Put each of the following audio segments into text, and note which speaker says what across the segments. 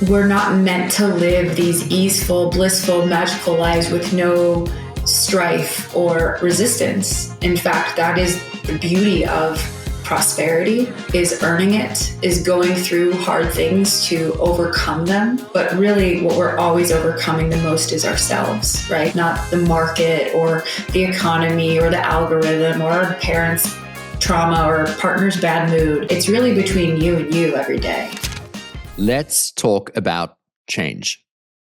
Speaker 1: we're not meant to live these easeful, blissful, magical lives with no strife or resistance. In fact, that is the beauty of prosperity, is earning it, is going through hard things to overcome them. But really what we're always overcoming the most is ourselves, right? Not the market or the economy or the algorithm or our parents' trauma or partner's bad mood. It's really between you and you every day.
Speaker 2: Let's talk about change.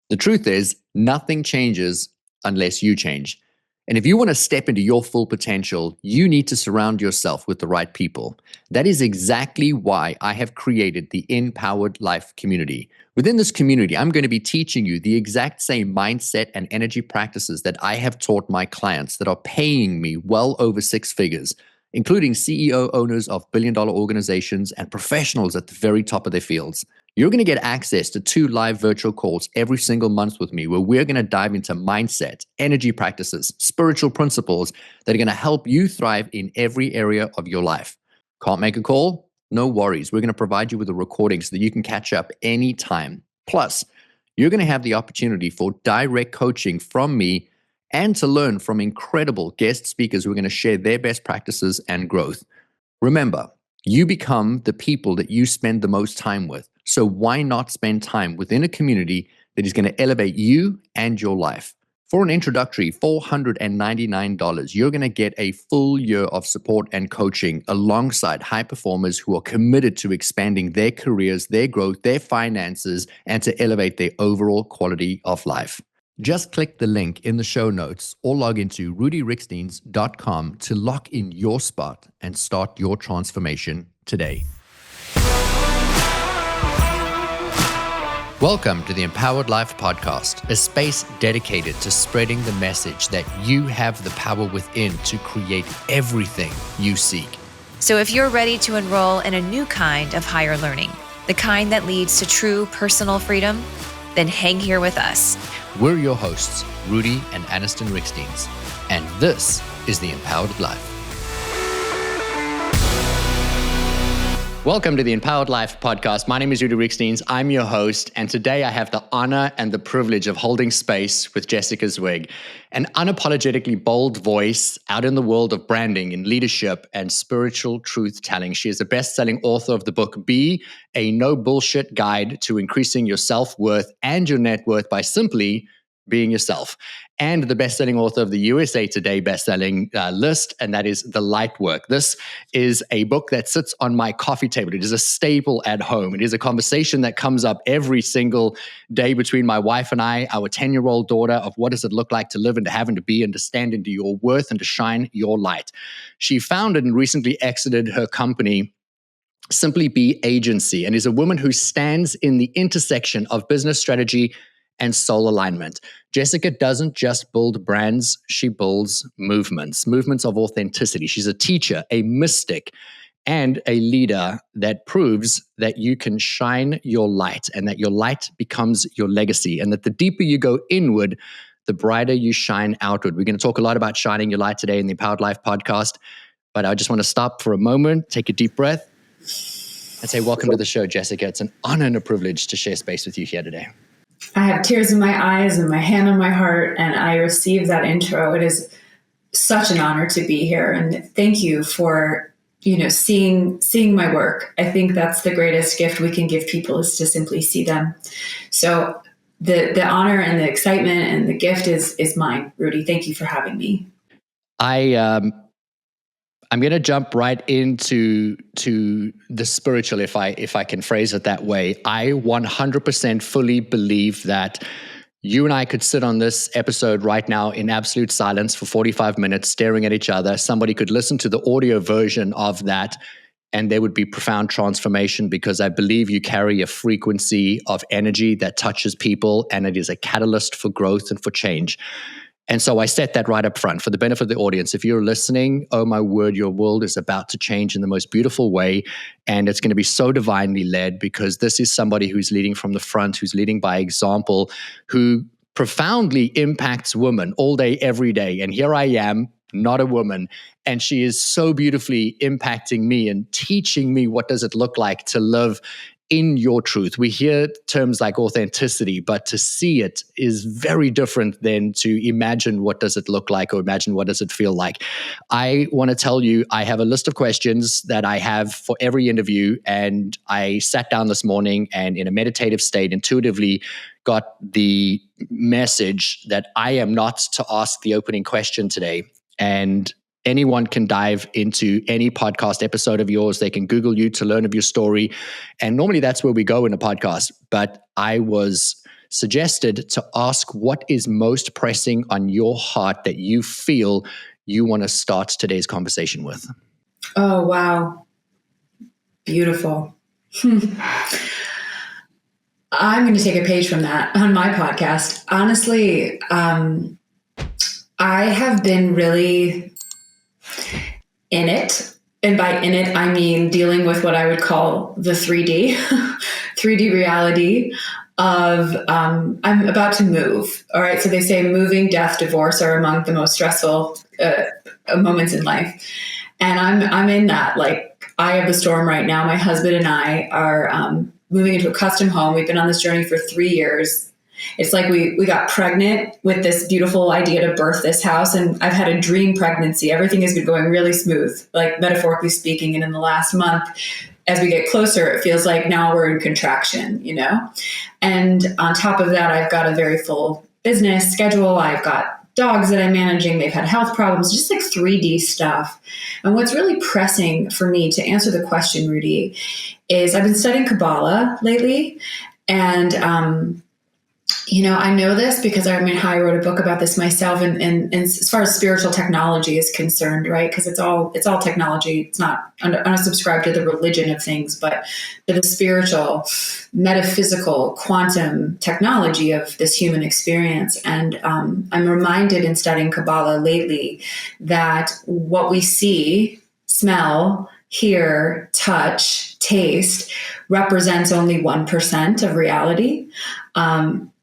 Speaker 2: The truth is, nothing changes unless you change. And if you want to step into your full potential, you need to surround yourself with the right people. That is exactly why I have created the InPowered Life community. Within this community, I'm going to be teaching you the exact same mindset and energy practices that I have taught my clients that are paying me well over six figures, including CEO owners of billion-dollar organizations and professionals at the very top of their fields. You're going to get access to 2 live virtual calls every single month with me, where we're going to dive into mindset, energy practices, spiritual principles that are going to help you thrive in every area of your life. Can't make a call? No worries. We're going to provide you with a recording so that you can catch up anytime. Plus, you're going to have the opportunity for direct coaching from me and to learn from incredible guest speakers who are going to share their best practices and growth. Remember, you become the people that you spend the most time with. So why not spend time within a community that is going to elevate you and your life? For an introductory $499, you're going to get a full year of support and coaching alongside high performers who are committed to expanding their careers, their growth, their finances, and to elevate their overall quality of life. Just click the link in the show notes or log into rudiriekstins.com to lock in your spot and start your transformation today. Welcome to the InPowered Life Podcast, a space dedicated to spreading the message that you have the power within to create everything you seek.
Speaker 3: So if you're ready to enroll in a new kind of higher learning, the kind that leads to true personal freedom, then hang here with us.
Speaker 2: We're your hosts, Rudi and Aniston Riekstins, and this is the InPowered Life. Welcome to the InPowered Life Podcast. My name is Rudi Riekstins. I'm your host, and today I have the honor and the privilege of holding space with Jessica Zweig, an unapologetically bold voice out in the world of branding and leadership and spiritual truth-telling. She is a best-selling author of the book, Be a No Bullshit Guide to Increasing Your Self-Worth and Your Net Worth by Simply Being Yourself, and the best-selling author of the USA Today best-selling list, and that is The Light Work. This is a book that sits on my coffee table. It is a staple at home. It is a conversation that comes up every single day between my wife and I, our 10-year-old daughter, of what does it look like to live and to have and to be and to stand into your worth and to shine your light. She founded and recently exited her company, Simply Be Agency, and is a woman who stands in the intersection of business strategy and soul alignment. Jessica doesn't just build brands, she builds movements of authenticity. She's a teacher, a mystic, and a leader that proves that you can shine your light and that your light becomes your legacy, and that the deeper you go inward, the brighter you shine outward. We're going to talk a lot about shining your light today in the InPowered Life Podcast, but I just want to stop for a moment, take a deep breath, and say welcome to the show, Jessica. It's an honor and a privilege to share space with you here today.
Speaker 1: I have tears in my eyes and my hand on my heart, and I receive that intro. It is such an honor to be here, and thank you for, seeing my work. I think that's the greatest gift we can give people, is to simply see them. So the honor and the excitement and the gift is mine, Rudi. Thank you for having me.
Speaker 2: I'm going to jump right into the spiritual, if I can phrase it that way. I 100% fully believe that you and I could sit on this episode right now in absolute silence for 45 minutes, staring at each other. Somebody could listen to the audio version of that, and there would be profound transformation, because I believe you carry a frequency of energy that touches people, and it is a catalyst for growth and for change. And so I set that right up front for the benefit of the audience. If you're listening, oh my word, your world is about to change in the most beautiful way. And it's going to be so divinely led, because this is somebody who's leading from the front, who's leading by example, who profoundly impacts women all day, every day. And here I am, not a woman. And she is so beautifully impacting me and teaching me what does it look like to live in your truth. We hear terms like authenticity, but to see it is very different than to imagine what does it look like or imagine what does it feel like. I want to tell you, I have a list of questions that I have for every interview, and I sat down this morning and in a meditative state intuitively got the message that I am not to ask the opening question today. And anyone can dive into any podcast episode of yours. They can Google you to learn of your story. And normally that's where we go in a podcast. But I was suggested to ask what is most pressing on your heart that you feel you want to start today's conversation with.
Speaker 1: Oh, wow. Beautiful. I'm going to take a page from that on my podcast. Honestly, I have been really in it. And by in it, I mean dealing with what I would call the 3D, 3D reality of I'm about to move. All right. So they say moving, death, divorce are among the most stressful moments in life. And I'm in that, like, eye of the storm right now. My husband and I are moving into a custom home. We've been on this journey for 3 years. It's like we got pregnant with this beautiful idea to birth this house. And I've had a dream pregnancy. Everything has been going really smooth, like metaphorically speaking. And in the last month, as we get closer, it feels like now we're in contraction, you know? And on top of that, I've got a very full business schedule. I've got dogs that I'm managing. They've had health problems, just like 3D stuff. And what's really pressing for me to answer the question, Rudi, is I've been studying Kabbalah lately. And, I know this because I wrote a book about this myself. And as far as spiritual technology is concerned, right? Because it's all technology. It's not, I don't subscribe to the religion of things, but the spiritual, metaphysical, quantum technology of this human experience. And I'm reminded in studying Kabbalah lately that what we see, smell, hear, touch, taste represents only 1% of reality.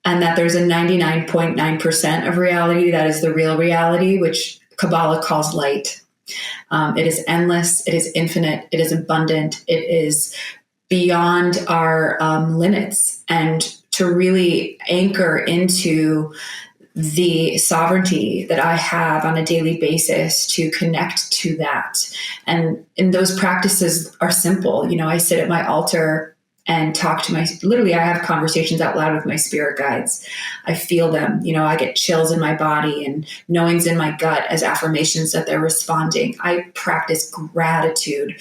Speaker 1: And that there's a 99.9% of reality that is the real reality, which Kabbalah calls light. It is endless. It is infinite. It is abundant. It is beyond our limits. And to really anchor into the sovereignty that I have on a daily basis to connect to that. And those practices are simple. I sit at my altar and talk to I have conversations out loud with my spirit guides. I feel them, I get chills in my body and knowings in my gut as affirmations that they're responding. I practice gratitude.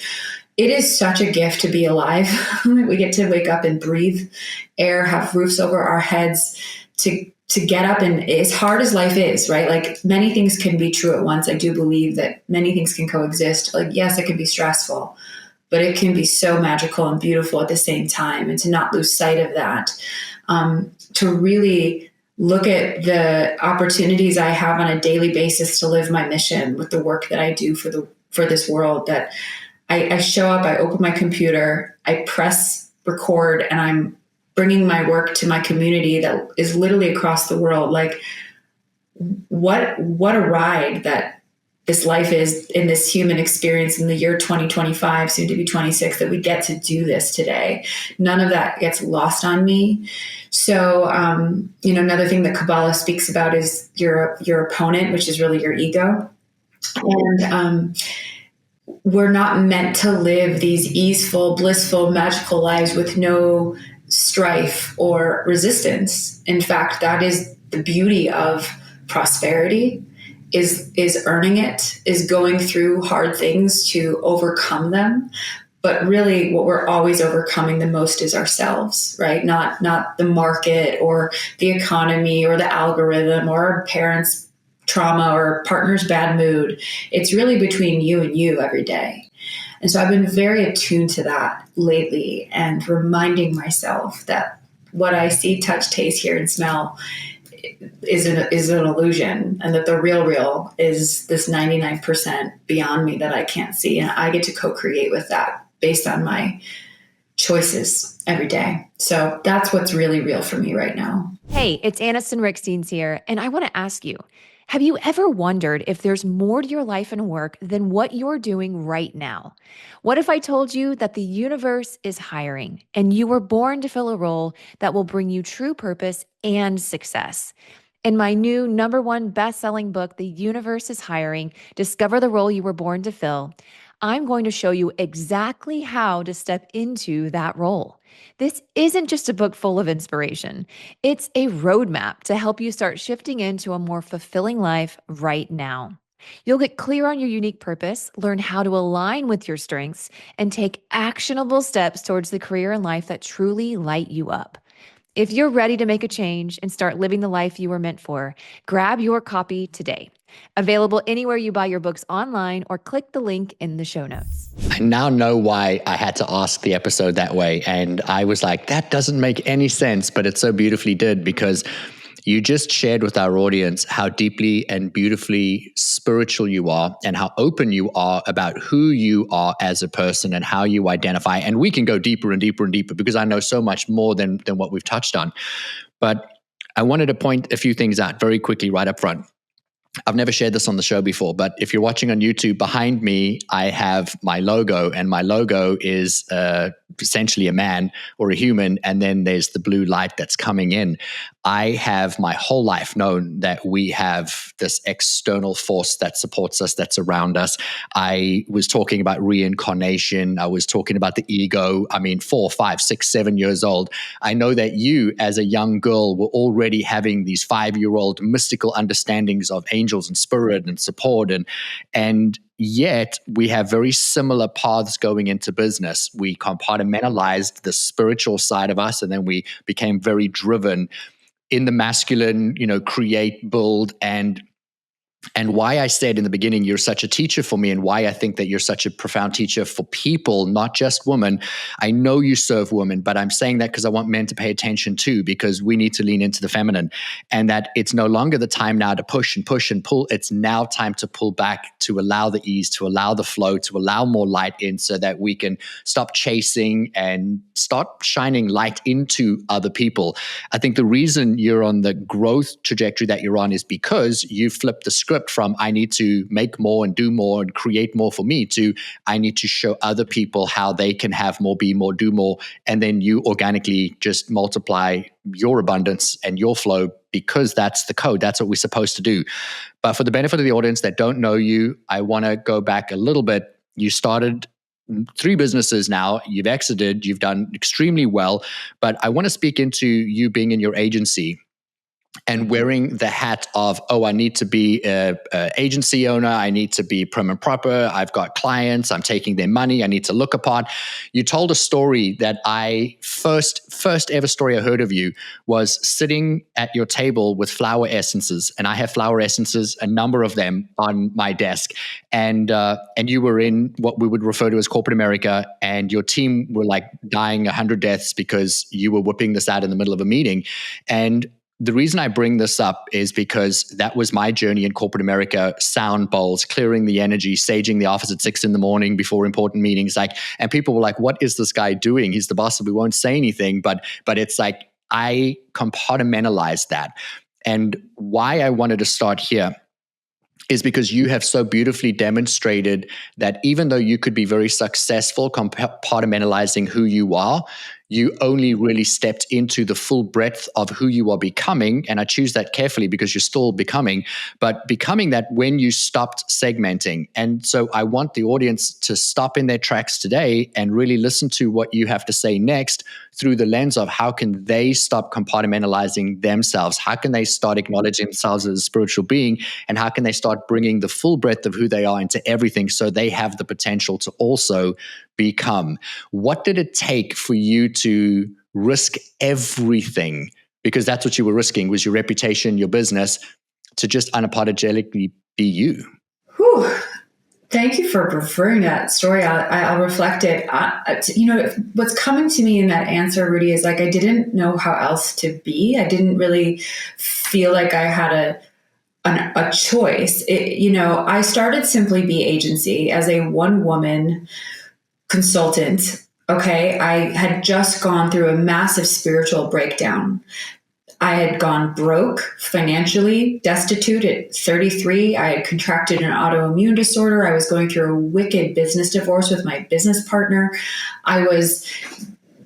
Speaker 1: It is such a gift to be alive. We get to wake up and breathe air, have roofs over our heads, to get up. And as hard as life is, right? Like, many things can be true at once. I do believe that many things can coexist. Like, yes, it can be stressful, but it can be so magical and beautiful at the same time. And to not lose sight of that, to really look at the opportunities I have on a daily basis to live my mission with the work that I do for this world, that I show up, I open my computer, I press record, and I'm bringing my work to my community that is literally across the world. Like, what a ride that this life is in this human experience in the year 2025, soon to be 26, that we get to do this today. None of that gets lost on me. So, another thing that Kabbalah speaks about is your opponent, which is really your ego. And we're not meant to live these easeful, blissful, magical lives with no strife or resistance. In fact, that is the beauty of prosperity. Is earning it, is going through hard things to overcome them. But really what we're always overcoming the most is ourselves, right? Not the market or the economy or the algorithm or our parents' trauma or partner's bad mood. It's really between you and you every day. And so I've been very attuned to that lately, and reminding myself that what I see, touch, taste, hear, and smell is an illusion, and that the real is this 99% beyond me that I can't see. And I get to co-create with that based on my choices every day. So that's what's really real for me right now.
Speaker 3: Hey, it's Rudi Riekstins here, and I want to ask you, Have you ever wondered if there's more to your life and work than what you're doing right now? What if I told you that the universe is hiring and you were born to fill a role that will bring you true purpose and success? In my new #1 best-selling book, The Universe is Hiring, Discover the Role You Were Born to Fill, I'm going to show you exactly how to step into that role. This isn't just a book full of inspiration. It's a roadmap to help you start shifting into a more fulfilling life right now. You'll get clear on your unique purpose, learn how to align with your strengths, and take actionable steps towards the career and life that truly light you up. If you're ready to make a change and start living the life you were meant for, grab your copy today. Available anywhere you buy your books online or click the link in the show notes.
Speaker 2: I now know why I had to ask the episode that way. And I was like, that doesn't make any sense, but it so beautifully did, because you just shared with our audience how deeply and beautifully spiritual you are and how open you are about who you are as a person and how you identify. And we can go deeper and deeper and deeper because I know so much more than what we've touched on. But I wanted to point a few things out very quickly right up front. I've never shared this on the show before, but if you're watching on YouTube, behind me, I have my logo, and my logo is essentially a man or a human, and then there's the blue light that's coming in. I have my whole life known that we have this external force that supports us, that's around us. I was talking about reincarnation. I was talking about the ego. 4, 5, 6, 7 years old. I know that you, as a young girl, were already having these 5-year-old mystical understandings of angels and spirit and support, and yet we have very similar paths going into business. We compartmentalized the spiritual side of us, and then we became very driven in the masculine, create, build, and why I said in the beginning, you're such a teacher for me, and why I think that you're such a profound teacher for people, not just women. I know you serve women, but I'm saying that because I want men to pay attention too, because we need to lean into the feminine, and that it's no longer the time now to push and push and pull. It's now time to pull back, to allow the ease, to allow the flow, to allow more light in, so that we can stop chasing and start shining light into other people. I think the reason you're on the growth trajectory that you're on is because you flipped the script from I need to make more and do more and create more for me to I need to show other people how they can have more, be more, do more. And then you organically just multiply your abundance and your flow, because that's the code. That's what we're supposed to do. But for the benefit of the audience that don't know you, I want to go back a little bit. You started 3 businesses now, you've exited, you've done extremely well. But I want to speak into you being in your agency and wearing the hat of, I need to be an agency owner. I need to be prim and proper. I've got clients. I'm taking their money. I need to look apart. You told a story that first ever story I heard of you was sitting at your table with flower essences. And I have flower essences, a number of them on my desk. And you were in what we would refer to as corporate America, and your team were like dying 100 deaths because you were whipping this out in the middle of a meeting. And the reason I bring this up is because that was my journey in corporate America: sound bowls, clearing the energy, saging the office at 6 a.m. before important meetings. And people were like, what is this guy doing? He's the boss, so we won't say anything. But it's like, I compartmentalized that. And why I wanted to start here is because you have so beautifully demonstrated that even though you could be very successful compartmentalizing who you are, you only really stepped into the full breadth of who you are becoming. And I choose that carefully because you're still becoming, but becoming that when you stopped segmenting. And so I want the audience to stop in their tracks today and really listen to what you have to say next through the lens of how can they stop compartmentalizing themselves? How can they start acknowledging themselves as a spiritual being? And how can they start bringing the full breadth of who they are into everything so they have the potential to also become? What did it take for you to risk everything? Because that's what you were risking, was your reputation, your business, to just unapologetically be you.
Speaker 1: Whew. Thank you for referring that story. I'll reflect it. What's coming to me in that answer, Rudi, is like, I didn't know how else to be. I didn't really feel like I had a choice. I started Simply Be Agency as a one-woman consultant. Okay. I had just gone through a massive spiritual breakdown. I had gone broke, financially destitute at 33. I had contracted an autoimmune disorder. I was going through a wicked business divorce with my business partner. I was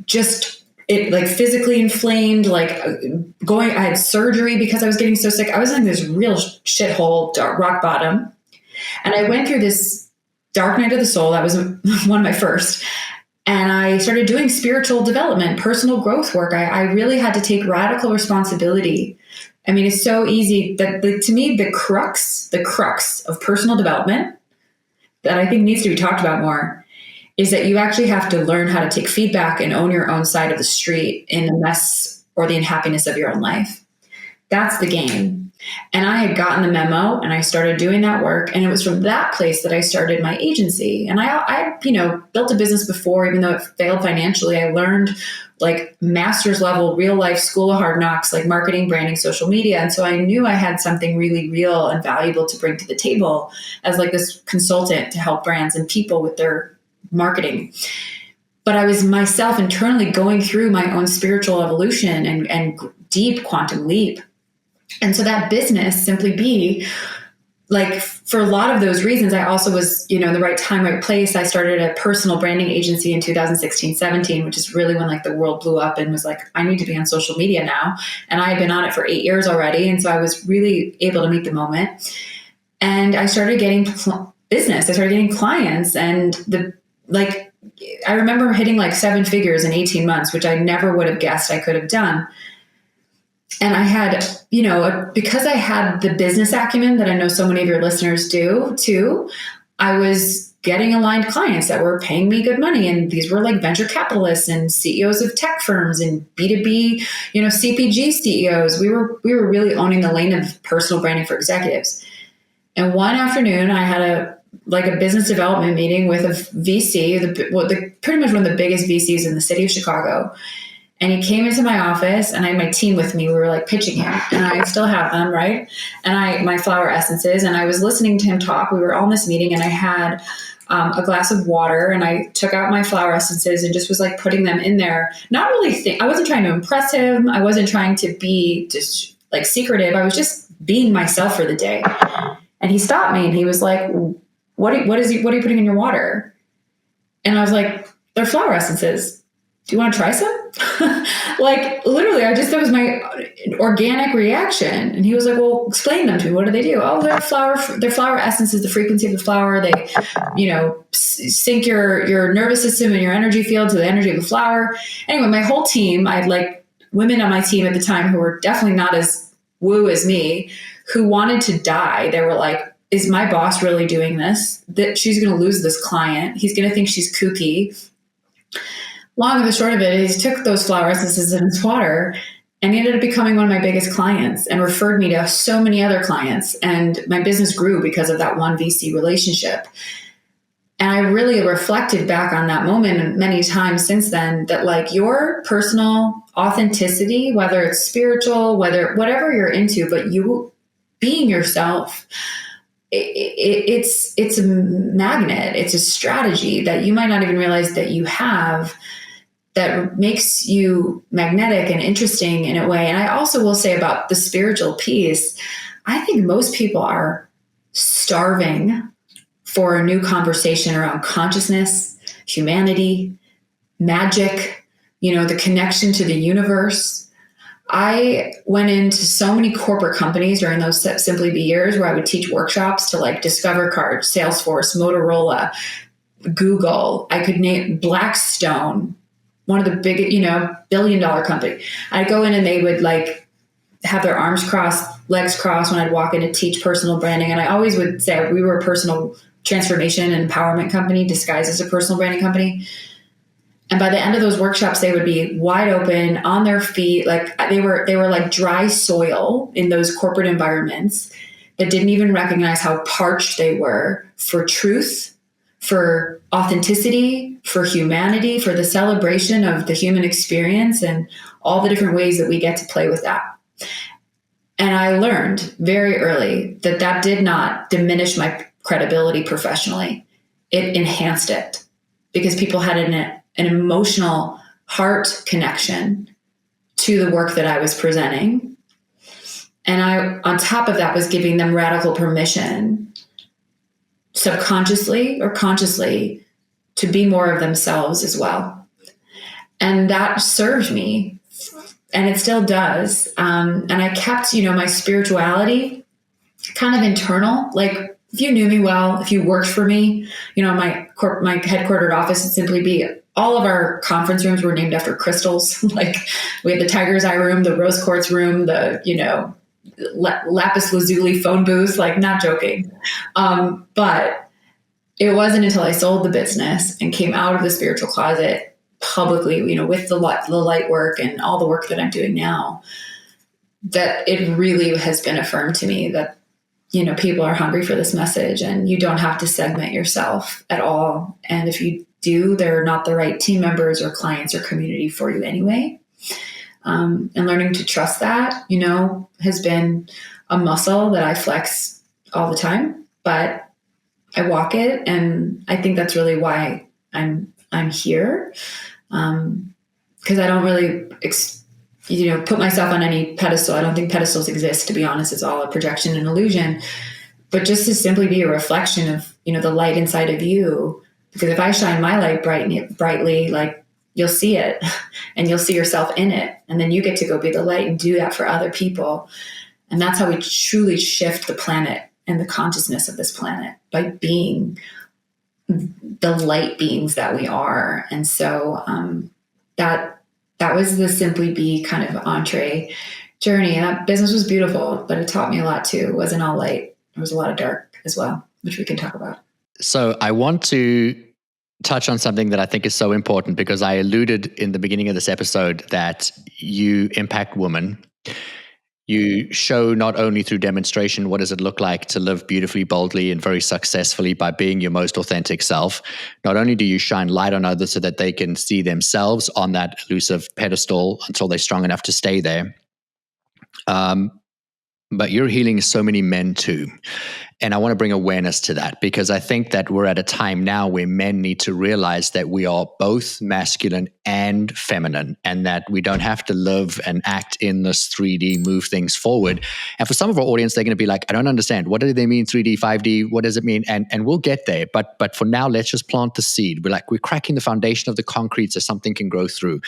Speaker 1: just physically inflamed, I had surgery because I was getting so sick. I was in this real shithole, rock bottom. And I went through this dark night of the soul. That was one of my first. And I started doing spiritual development, personal growth work. I really had to take radical responsibility. I mean, it's so easy that to me, the crux of personal development that I think needs to be talked about more is that you actually have to learn how to take feedback and own your own side of the street in the mess or the unhappiness of your own life. That's the game. And I had gotten the memo and I started doing that work. And it was from that place that I started my agency. And I built a business before, even though it failed financially. I learned master's level, real life school of hard knocks, like marketing, branding, social media. And so I knew I had something really real and valuable to bring to the table as this consultant to help brands and people with their marketing. But I was myself internally going through my own spiritual evolution and deep quantum leap. And so that business, Simply Be, for a lot of those reasons, I also was, in the right time, right place. I started a personal branding agency in 2016-17, which is really when the world blew up and was I need to be on social media now. And I had been on it for 8 years already. And so I was really able to meet the moment. And I started getting business. I started getting clients, and I remember hitting 7 figures in 18 months, which I never would have guessed I could have done. And I had, because I had the business acumen that I know so many of your listeners do too, I was getting aligned clients that were paying me good money. And these were venture capitalists and CEOs of tech firms and B2B, CPG CEOs. We were really owning the lane of personal branding for executives. And one afternoon I had a business development meeting with a VC, pretty much one of the biggest VCs in the city of Chicago. And he came into my office, and I had my team with me. We were pitching him, and I still have them, right? And my flower essences, and I was listening to him talk. We were all in this meeting, and I had a glass of water, and I took out my flower essences and just was putting them in there. Not really I wasn't trying to impress him. I wasn't trying to be just secretive. I was just being myself for the day. And he stopped me, and he was like, what are you putting in your water? And I was like, they're flower essences. Do you want to try some? Literally, that was my organic reaction. And he was like, well, explain them to me. What do they do? Oh, they're flower essences, the frequency of the flower. They, sync your nervous system and your energy field to the energy of the flower. Anyway, my whole team, I had women on my team at the time who were definitely not as woo as me, who wanted to die. They were like, is my boss really doing this? That she's going to lose this client. He's going to think she's kooky. Long and the short of it is he took those flower essences in his water, and he ended up becoming one of my biggest clients and referred me to so many other clients. And my business grew because of that one VC relationship. And I really reflected back on that moment many times since then that your personal authenticity, whether it's spiritual, whatever you're into, but you being yourself, it's a magnet. It's a strategy that you might not even realize that you have, that makes you magnetic and interesting in a way. And I also will say about the spiritual piece, I think most people are starving for a new conversation around consciousness, humanity, magic, the connection to the universe. I went into so many corporate companies during those Simply Be years where I would teach workshops to Discover Card, Salesforce, Motorola, Google. I could name Blackstone, one of the big, $1 billion company. I'd go in and they would have their arms crossed, legs crossed when I'd walk in to teach personal branding. And I always would say we were a personal transformation and empowerment company disguised as a personal branding company. And by the end of those workshops, they would be wide open, on their feet. They were like dry soil in those corporate environments that didn't even recognize how parched they were for truth, for authenticity, for humanity, for the celebration of the human experience and all the different ways that we get to play with that. And I learned very early that did not diminish my credibility professionally. It enhanced it because people had an emotional heart connection to the work that I was presenting. And I, on top of that, was giving them radical permission, subconsciously or consciously, to be more of themselves as well. And that served me, and it still does. And I kept, my spirituality kind of internal. Like, if you knew me well, if you worked for me, my headquartered office would simply be, all of our conference rooms were named after crystals. Like, we had the tiger's eye room, the rose quartz room, the, lapis lazuli phone booth, like, not joking. But it wasn't until I sold the business and came out of the spiritual closet publicly, with the light work and all the work that I'm doing now, that it really has been affirmed to me that, people are hungry for this message, and you don't have to segment yourself at all. And if you do, they're not the right team members or clients or community for you anyway. And learning to trust that, has been a muscle that I flex all the time, but I walk it. And I think that's really why I'm here. Cause I don't really, put myself on any pedestal. I don't think pedestals exist, to be honest. It's all a projection and illusion, but just to simply be a reflection of, the light inside of you. Because if I shine my light brightly, like, you'll see it and you'll see yourself in it. And then you get to go be the light and do that for other people. And that's how we truly shift the planet and the consciousness of this planet, by being the light beings that we are. And so that was the Simply Be kind of entree journey. And that business was beautiful, but it taught me a lot too. It wasn't all light. There was a lot of dark as well, which we can talk about.
Speaker 2: So I want to touch on something that I think is so important, because I alluded in the beginning of this episode that you impact women. You show not only through demonstration what does it look like to live beautifully, boldly, and very successfully by being your most authentic self. Not only do you shine light on others so that they can see themselves on that elusive pedestal until they're strong enough to stay there, but you're healing so many men too. And I want to bring awareness to that, because I think that we're at a time now where men need to realize that we are both masculine and feminine, and that we don't have to live and act in this 3D, move things forward. And for some of our audience, they're going to be like, I don't understand. What do they mean 3D, 5D? What does it mean? And we'll get there. But for now, let's just plant the seed. We're cracking the foundation of the concrete so something can grow through.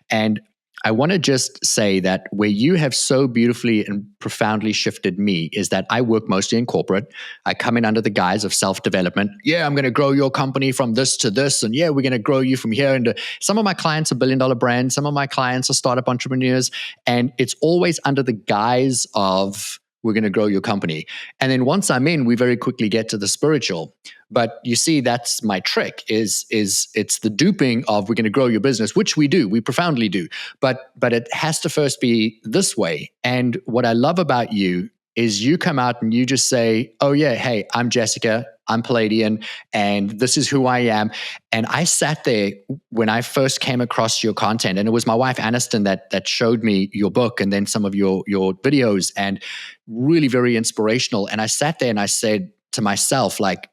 Speaker 2: And I want to just say that where you have so beautifully and profoundly shifted me is that I work mostly in corporate. I come in under the guise of self-development. Yeah, I'm going to grow your company from this to this. And yeah, we're going to grow you from here. And some of my clients are billion-dollar brands. Some of my clients are startup entrepreneurs. And it's always under the guise of, we're going to grow your company. And then once I'm in, we very quickly get to the spiritual. But you see, that's my trick, is it's the duping of, we're going to grow your business, which we do, we profoundly do. But it has to first be this way. And what I love about you is you come out and you just say, oh yeah, hey, I'm Jessica, I'm Palladian, and this is who I am. And I sat there when I first came across your content, and it was my wife, Aniston, that showed me your book and then some of your videos, and really very inspirational. And I sat there and I said to myself, like,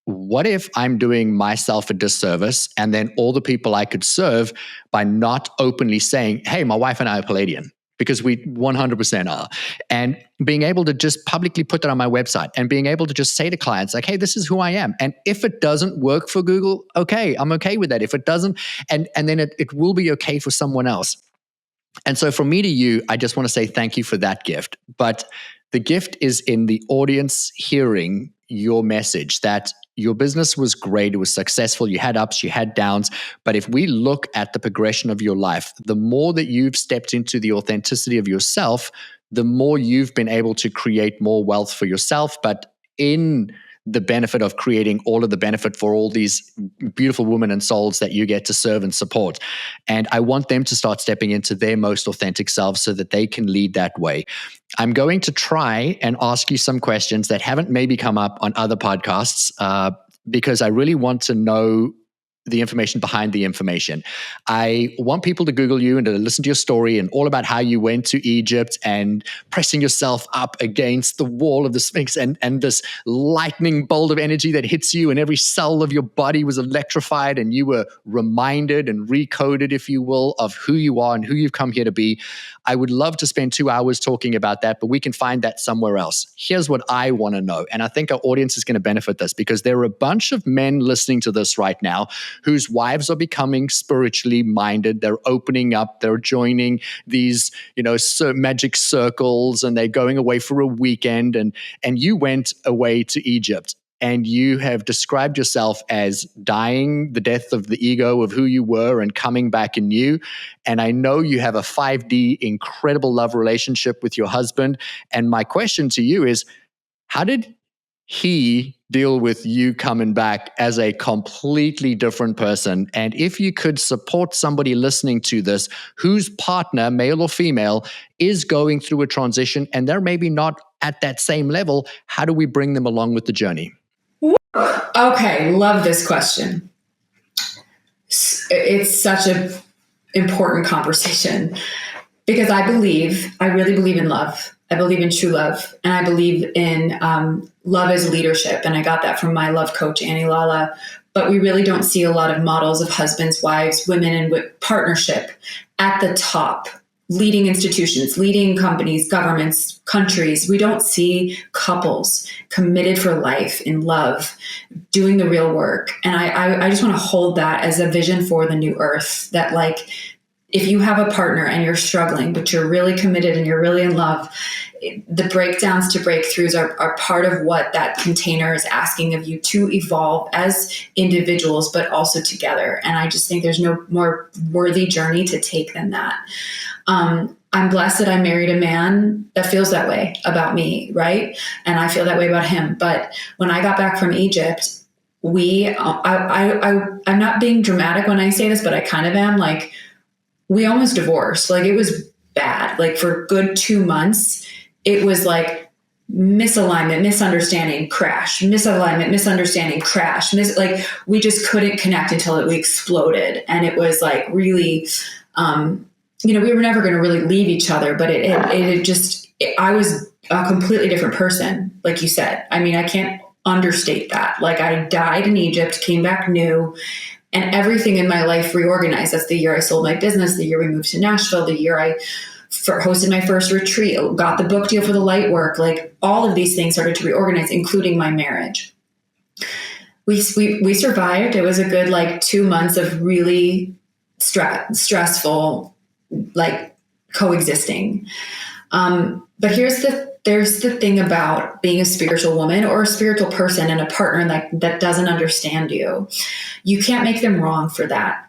Speaker 2: what if I'm doing myself a disservice and then all the people I could serve by not openly saying, hey, my wife and I are Palladian? Because we 100% are. And being able to just publicly put that on my website and being able to just say to clients, like, hey, this is who I am. And if it doesn't work for Google, okay, I'm okay with that. If it doesn't, and then it will be okay for someone else. And so from me to you, I just want to say thank you for that gift. But the gift is in the audience hearing your message, that your business was great, it was successful, you had ups, you had downs. But if we look at the progression of your life, the more that you've stepped into the authenticity of yourself, the more you've been able to create more wealth for yourself, but in the benefit of creating all of the benefit for all these beautiful women and souls that you get to serve and support. And I want them to start stepping into their most authentic selves so that they can lead that way. I'm going to try and ask you some questions that haven't maybe come up on other podcasts, because I really want to know the information behind the information. I want people to Google you and to listen to your story and all about how you went to Egypt and pressing yourself up against the wall of the Sphinx and this lightning bolt of energy that hits you and every cell of your body was electrified and you were reminded and recoded, if you will, of who you are and who you've come here to be. I would love to spend 2 hours talking about that, but we can find that somewhere else. Here's what I want to know, and I think our audience is going to benefit this because there are a bunch of men listening to this right now whose wives are becoming spiritually minded. They're opening up. They're joining these, magic circles, and they're going away for a weekend. And you went away to Egypt, and you have described yourself as dying the death of the ego of who you were and coming back anew. And I know you have a 5D incredible love relationship with your husband. And my question to you is, how did he deal with you coming back as a completely different person? And if you could support somebody listening to this whose partner, male or female, is going through a transition and they're maybe not at that same level, how do we bring them along with the journey?
Speaker 1: Okay, love this question. It's such an important conversation because I really believe in love. I believe in true love, and I believe in love as leadership. And I got that from my love coach, Annie Lala. But we really don't see a lot of models of husbands, wives, women in partnership at the top, leading institutions, leading companies, governments, countries. We don't see couples committed for life in love, doing the real work. And I just want to hold that as a vision for the new earth, that like, if you have a partner and you're struggling, but you're really committed and you're really in love, the breakdowns to breakthroughs are part of what that container is asking of you to evolve as individuals, but also together. And I just think there's no more worthy journey to take than that. I'm blessed that I married a man that feels that way about me, right? And I feel that way about him. But when I got back from Egypt, I'm not being dramatic when I say this, but I kind of am, like, we almost divorced. Like, it was bad. Like, for a good 2 months, it was like misalignment, misunderstanding, crash, misalignment, misunderstanding, crash. Like, we just couldn't connect until we exploded. And it was like really, we were never going to really leave each other, but I was a completely different person. Like you said, I mean, I can't understate that. Like, I died in Egypt, came back new, and everything in my life reorganized. That's the year I sold my business, the year we moved to Nashville, the year I hosted my first retreat, got the book deal for the light work. Like, all of these things started to reorganize, including my marriage. We survived. It was a good 2 months of really stressful, like, coexisting. But there's the thing about being a spiritual woman or a spiritual person and a partner that doesn't understand you. You can't make them wrong for that.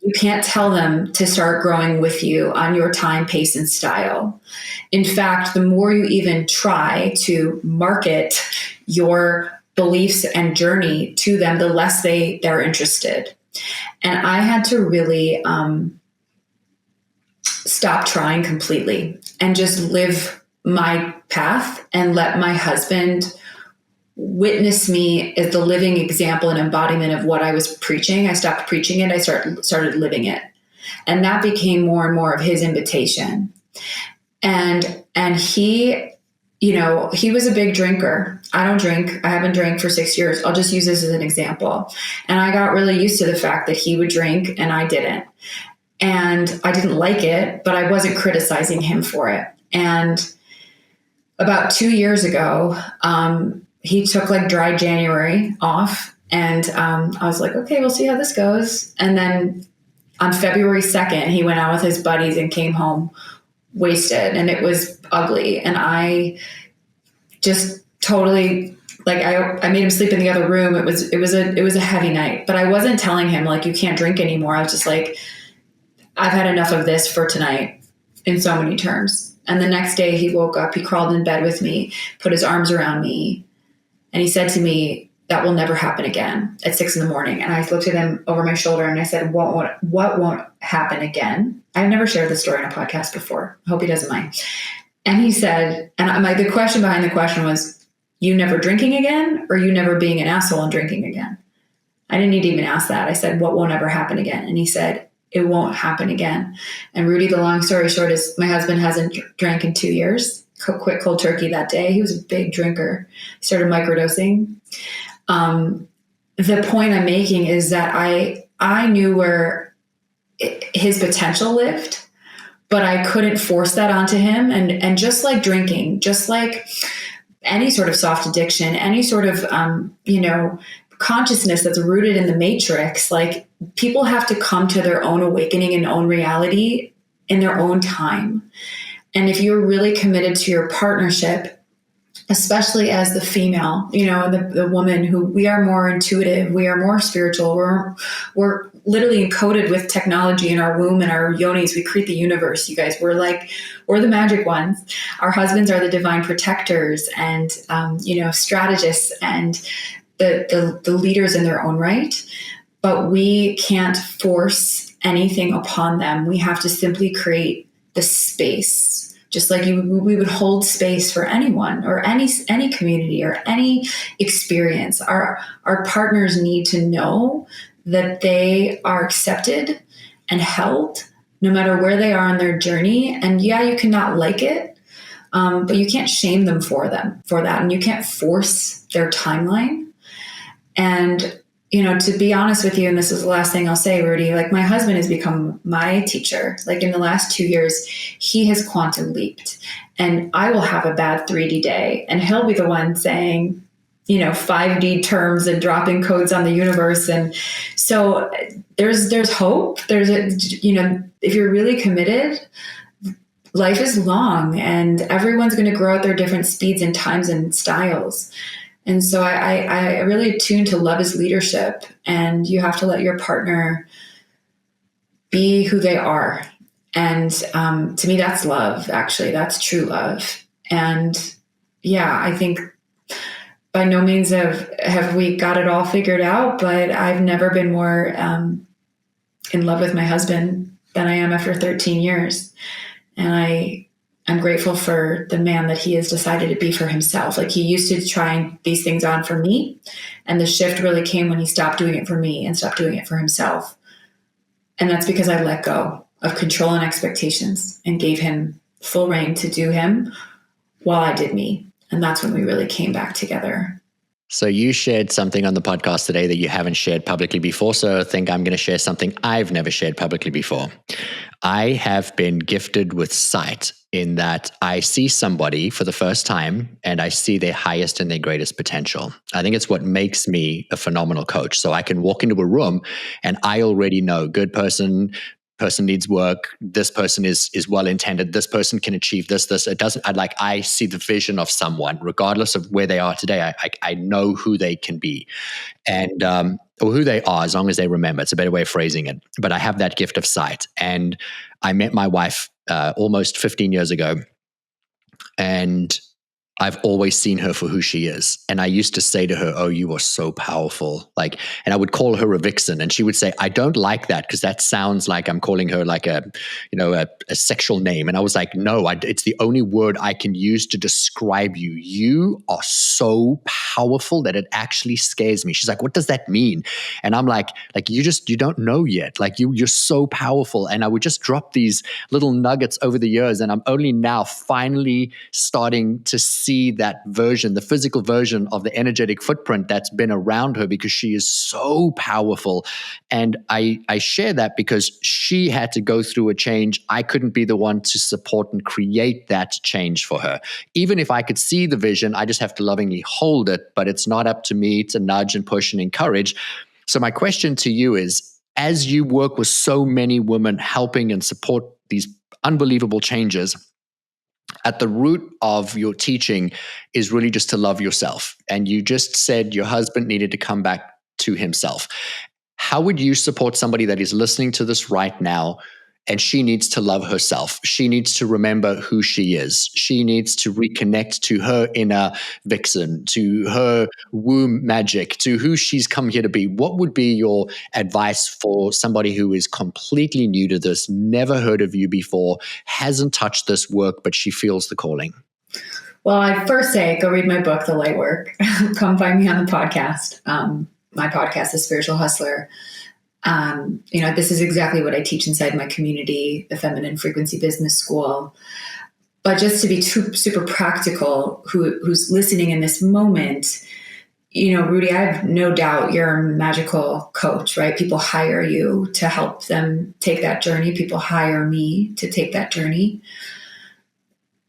Speaker 1: You can't tell them to start growing with you on your time, pace, and style. In fact, the more you even try to market your beliefs and journey to them, the less they're interested. And I had to really stop trying completely and just live my path and let my husband witness me as the living example and embodiment of what I was preaching. I stopped preaching it. I started living it. And that became more and more of his invitation. And he, he was a big drinker. I don't drink. I haven't drank for 6 years. I'll just use this as an example. And I got really used to the fact that he would drink and I didn't. And I didn't like it, but I wasn't criticizing him for it. And about 2 years ago, he took dry January off, and I was like, okay, we'll see how this goes. And then on February 2nd, he went out with his buddies and came home wasted, and it was ugly. And I just totally, I made him sleep in the other room. It was a heavy night, but I wasn't telling him you can't drink anymore. I was just like, I've had enough of this for tonight in so many terms. And the next day he woke up, he crawled in bed with me, put his arms around me, and he said to me, that will never happen again at 6 a.m. And I looked at him over my shoulder and I said, what won't happen again? I've never shared this story on a podcast before. I hope he doesn't mind. And he said, and the question behind the question was, you never drinking again, or you never being an asshole and drinking again? I didn't need to even ask that. I said, what won't ever happen again? And he said, it won't happen again. And Rudi, the long story short is my husband hasn't drank in 2 years. Quit cold turkey that day. He was a big drinker. He started microdosing. The point I'm making is that I knew where his potential lived, but I couldn't force that onto him. And just like drinking, just like any sort of soft addiction, any sort of, consciousness that's rooted in the matrix, like people have to come to their own awakening and own reality in their own time. And if you're really committed to your partnership, especially as the female, the woman who we are more intuitive, we are more spiritual, we're literally encoded with technology in our womb and our yonis. We create the universe, you guys. We're the magic ones. Our husbands are the divine protectors and, strategists and the leaders in their own right. But we can't force anything upon them. We have to simply create the space, just like we would hold space for anyone or any community or any experience. Our partners need to know that they are accepted and held no matter where they are on their journey. And yeah, you cannot like it, but you can't shame them for that. And you can't force their timeline. And, to be honest with you, and this is the last thing I'll say, Rudi, like my husband has become my teacher. Like in the last 2 years, he has quantum leaped, and I will have a bad 3D day and he'll be the one saying, 5D terms and dropping codes on the universe. And so there's hope. If you're really committed, life is long and everyone's going to grow at their different speeds and times and styles. And so I really attune to love as leadership, and you have to let your partner be who they are. And to me, that's love, actually. That's true love. And yeah, I think by no means have we got it all figured out, but I've never been more in love with my husband than I am after 13 years. And I'm grateful for the man that he has decided to be for himself. Like he used to try these things on for me. And the shift really came when he stopped doing it for me and stopped doing it for himself. And that's because I let go of control and expectations and gave him full reign to do him while I did me. And that's when we really came back together.
Speaker 2: So you shared something on the podcast today that you haven't shared publicly before. So I think I'm going to share something I've never shared publicly before. I have been gifted with sight in that I see somebody for the first time and I see their highest and their greatest potential. I think it's what makes me a phenomenal coach. So I can walk into a room and I already know good person needs work. This person is well-intended. This person can achieve this. It doesn't, I see the vision of someone, regardless of where they are today. I know who they can be and, or who they are, as long as they remember. It's a better way of phrasing it. But I have that gift of sight. And I met my wife almost 15 years ago. And I've always seen her for who she is. And I used to say to her, oh, you are so powerful. And I would call her a vixen. And she would say, I don't like that because that sounds like I'm calling her like a sexual name. And I was like, no, it's the only word I can use to describe you. You are so powerful that it actually scares me. She's like, what does that mean? And I'm like you don't know yet. Like you're so powerful. And I would just drop these little nuggets over the years. And I'm only now finally starting to see that version, the physical version of the energetic footprint that's been around her because she is so powerful. And I share that because she had to go through a change. I couldn't be the one to support and create that change for her. Even if I could see the vision, I just have to lovingly hold it, but it's not up to me to nudge and push and encourage. So my question to you is, as you work with so many women helping and support these unbelievable changes, at the root of your teaching is really just to love yourself. And you just said your husband needed to come back to himself. How would you support somebody that is listening to this right now and she needs to love herself? She needs to remember who she is. She needs to reconnect to her inner vixen, to her womb magic, to who she's come here to be. What would be your advice for somebody who is completely new to this, never heard of you before, hasn't touched this work, but she feels the calling?
Speaker 1: Well, I'd first say, go read my book, The Light Work. Come find me on the podcast. my podcast, The Spiritual Hustler. This is exactly what I teach inside my community, the Feminine Frequency Business School. But just to be super practical, who's listening in this moment, Rudi, I have no doubt you're a magical coach, right? People hire you to help them take that journey. People hire me to take that journey.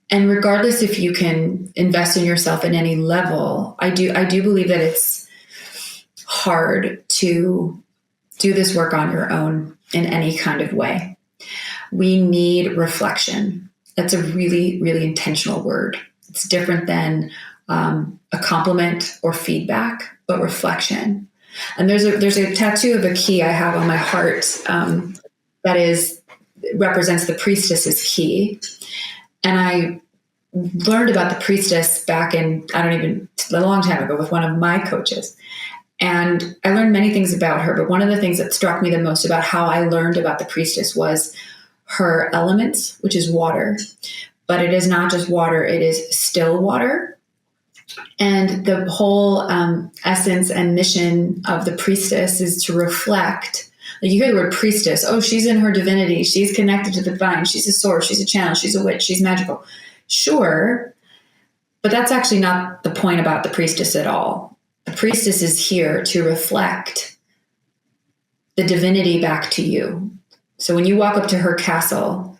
Speaker 1: And regardless if you can invest in yourself at any level, I do believe that it's hard to do this work on your own in any kind of way. We need reflection. That's a really, really intentional word. It's different than a compliment or feedback, but reflection. And there's a tattoo of a key I have on my heart that represents the priestess's key. And I learned about the priestess back in, a long time ago with one of my coaches. And I learned many things about her, but one of the things that struck me the most about how I learned about the priestess was her elements, which is water. But it is not just water, it is still water. And the whole essence and mission of the priestess is to reflect. Like, you hear the word priestess. Oh, she's in her divinity. She's connected to the divine. She's a source. She's a channel. She's a witch. She's magical. Sure. But that's actually not the point about the priestess at all. The priestess is here to reflect the divinity back to you. So when you walk up to her castle,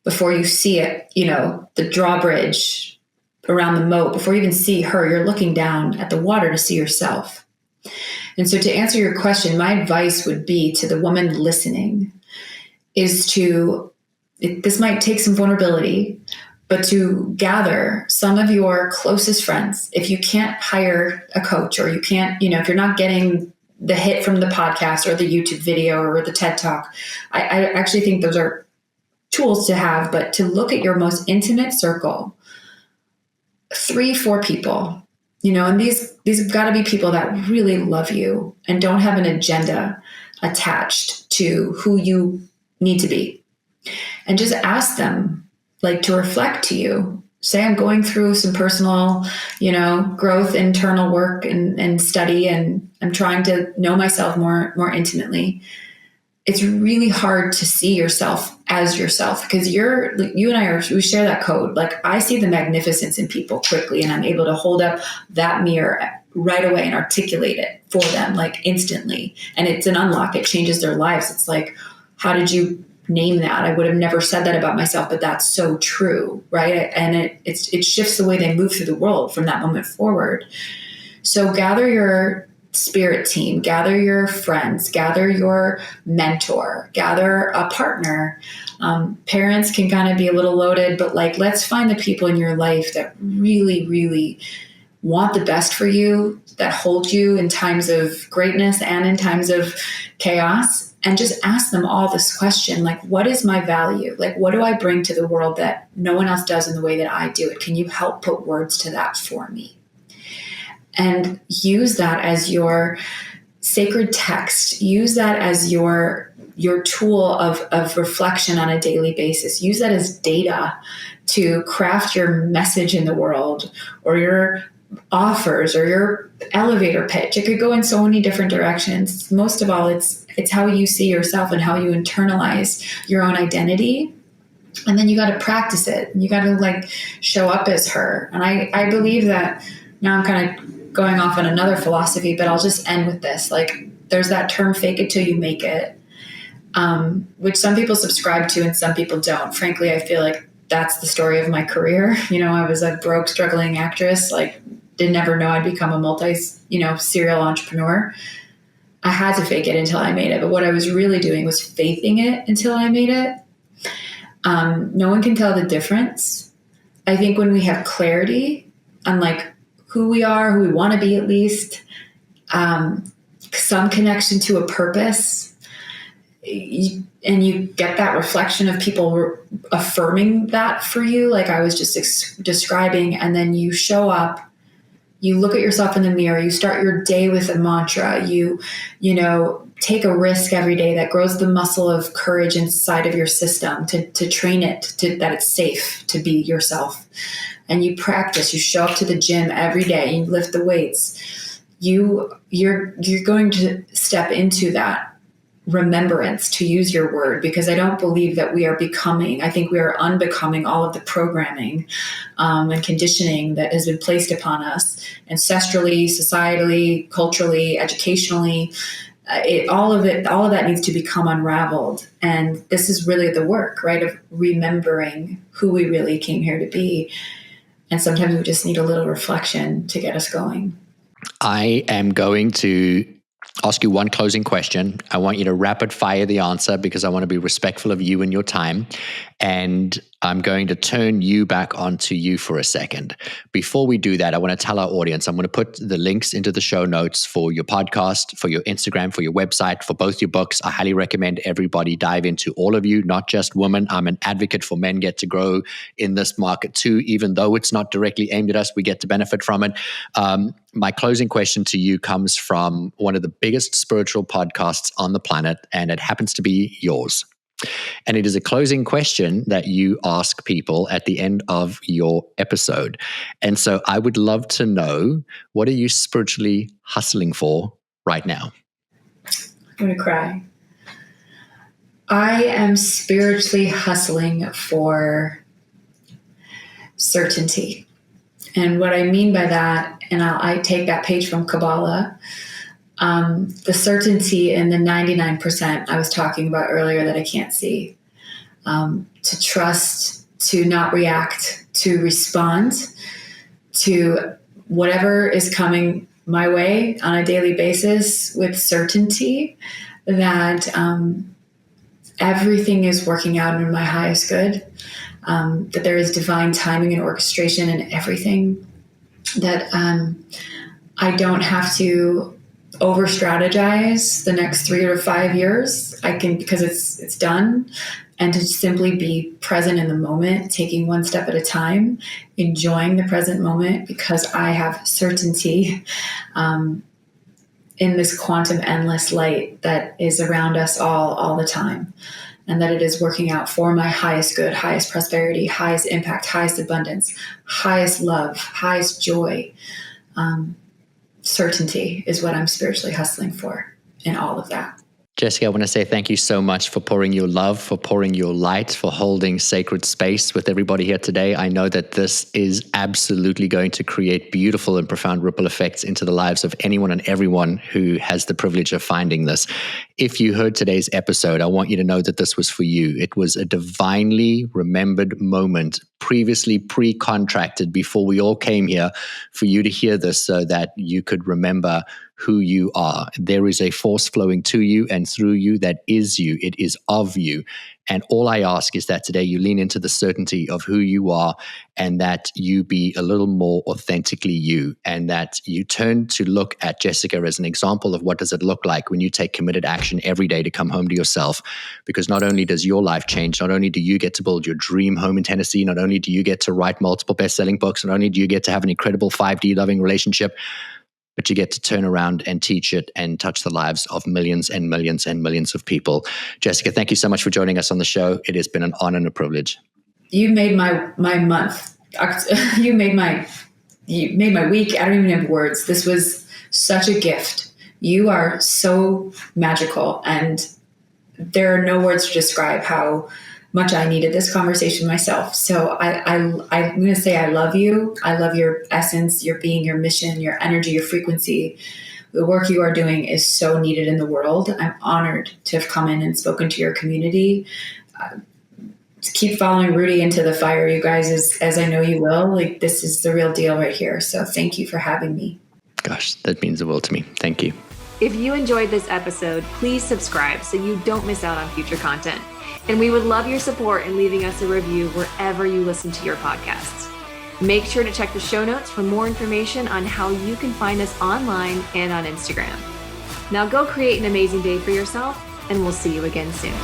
Speaker 1: before you see it, the drawbridge around the moat, before you even see her, you're looking down at the water to see yourself. And so to answer your question, my advice would be to the woman listening is this might take some vulnerability, but to gather some of your closest friends. If you can't hire a coach, or you can't, if you're not getting the hit from the podcast or the YouTube video or the TED Talk, I actually think those are tools to have, but to look at your most intimate circle, 3-4 people, and these have got to be people that really love you and don't have an agenda attached to who you need to be. And just ask them, to reflect to you. Say, I'm going through some personal, growth, internal work and study, and I'm trying to know myself more intimately. It's really hard to see yourself as yourself, because you and I we share that code. I see the magnificence in people quickly, and I'm able to hold up that mirror right away and articulate it for them, instantly. And it's an unlock. It changes their lives. It's how did you name that? I would have never said that about myself, but that's so true, right? And it shifts the way they move through the world from that moment forward. So gather your spirit team, gather your friends, gather your mentor, gather a partner. Parents can kind of be a little loaded, but let's find the people in your life that really, really want the best for you, that hold you in times of greatness and in times of chaos. And just ask them all this question, what is my value? What do I bring to the world that no one else does in the way that I do it? Can you help put words to that for me? And use that as your sacred text. Use that as your tool of reflection on a daily basis. Use that as data to craft your message in the world, or your offers, or your elevator pitch. It could go in so many different directions. Most of all, it's how you see yourself and how you internalize your own identity. And then you got to practice it. You got to show up as her. And I believe that. Now I'm kind of going off on another philosophy, but I'll just end with this. There's that term, fake it till you make it, which some people subscribe to and some people don't. Frankly, I feel like that's the story of my career. I was a broke, struggling actress, didn't ever know I'd become a serial entrepreneur. I had to fake it until I made it. But what I was really doing was faithing it until I made it. No one can tell the difference. I think when we have clarity on who we are, who we want to be, at least some connection to a purpose, and you get that reflection of people affirming that for you, like I was just describing, and then you show up, you look at yourself in the mirror, you start your day with a mantra, you take a risk every day that grows the muscle of courage inside of your system to train it that it's safe to be yourself. And you practice, you show up to the gym every day, you lift the weights, you're going to step into that remembrance, to use your word, because I don't believe that we are becoming. I think we are unbecoming all of the programming and conditioning that has been placed upon us ancestrally, societally, culturally, educationally. All of that needs to become unraveled. And this is really the work, right, of remembering who we really came here to be. And sometimes we just need a little reflection to get us going.
Speaker 2: I am going to ask you one closing question. I want you to rapid fire the answer because I want to be respectful of you and your time. And I'm going to turn you back onto you for a second. Before we do that, I want to tell our audience, I'm going to put the links into the show notes for your podcast, for your Instagram, for your website, for both your books. I highly recommend everybody dive into all of you, not just women. I'm an advocate for men get to grow in this market too. Even though it's not directly aimed at us, we get to benefit from it. My closing question to you comes from one of the biggest spiritual podcasts on the planet, and it happens to be yours. And it is a closing question that you ask people at the end of your episode. And so I would love to know, what are you spiritually hustling for right now?
Speaker 1: I'm going to cry. I am spiritually hustling for certainty. And what I mean by that, and I take that page from Kabbalah, the certainty in the 99% I was talking about earlier that I can't see, to trust, to not react, to respond to whatever is coming my way on a daily basis with certainty that everything is working out in my highest good, that there is divine timing and orchestration in everything, that I don't have to over strategize the next 3 to 5 years. I can, because it's done, and to simply be present in the moment, taking one step at a time, enjoying the present moment, because I have certainty in this quantum endless light that is around us all the time, and that it is working out for my highest good, highest prosperity, highest impact, highest abundance, highest love, highest joy. Certainty is what I'm spiritually hustling for in all of that.
Speaker 2: Jessica, I want to say thank you so much for pouring your love, for pouring your light, for holding sacred space with everybody here today. I know that this is absolutely going to create beautiful and profound ripple effects into the lives of anyone and everyone who has the privilege of finding this. If you heard today's episode, I want you to know that this was for you. It was a divinely remembered moment, previously pre-contracted before we all came here, for you to hear this so that you could remember who you are. There is a force flowing to you and through you that is you. It is of you. And all I ask is that today you lean into the certainty of who you are, and that you be a little more authentically you, and that you turn to look at Jessica as an example of what does it look like when you take committed action every day to come home to yourself. Because not only does your life change, not only do you get to build your dream home in Tennessee, not only do you get to write multiple best-selling books, not only do you get to have an incredible 5D loving relationship, but you get to turn around and teach it and touch the lives of millions and millions and millions of people. Jessica, thank you so much for joining us on the show. It has been an honor and a privilege.
Speaker 1: You made my month. You made my week. I don't even have words. This was such a gift. You are so magical, and there are no words to describe how much I needed this conversation myself. So I'm going to say I love you. I love your essence, your being, your mission, your energy, your frequency. The work you are doing is so needed in the world. I'm honored to have come in and spoken to your community. Keep following Rudi into the fire, you guys, as I know you will. Like, this is the real deal right here. So thank you for having me.
Speaker 2: Gosh, that means the world to me. Thank you.
Speaker 3: If you enjoyed this episode, please subscribe so you don't miss out on future content. And we would love your support in leaving us a review wherever you listen to your podcasts. Make sure to check the show notes for more information on how you can find us online and on Instagram. Now go create an amazing day for yourself, and we'll see you again soon.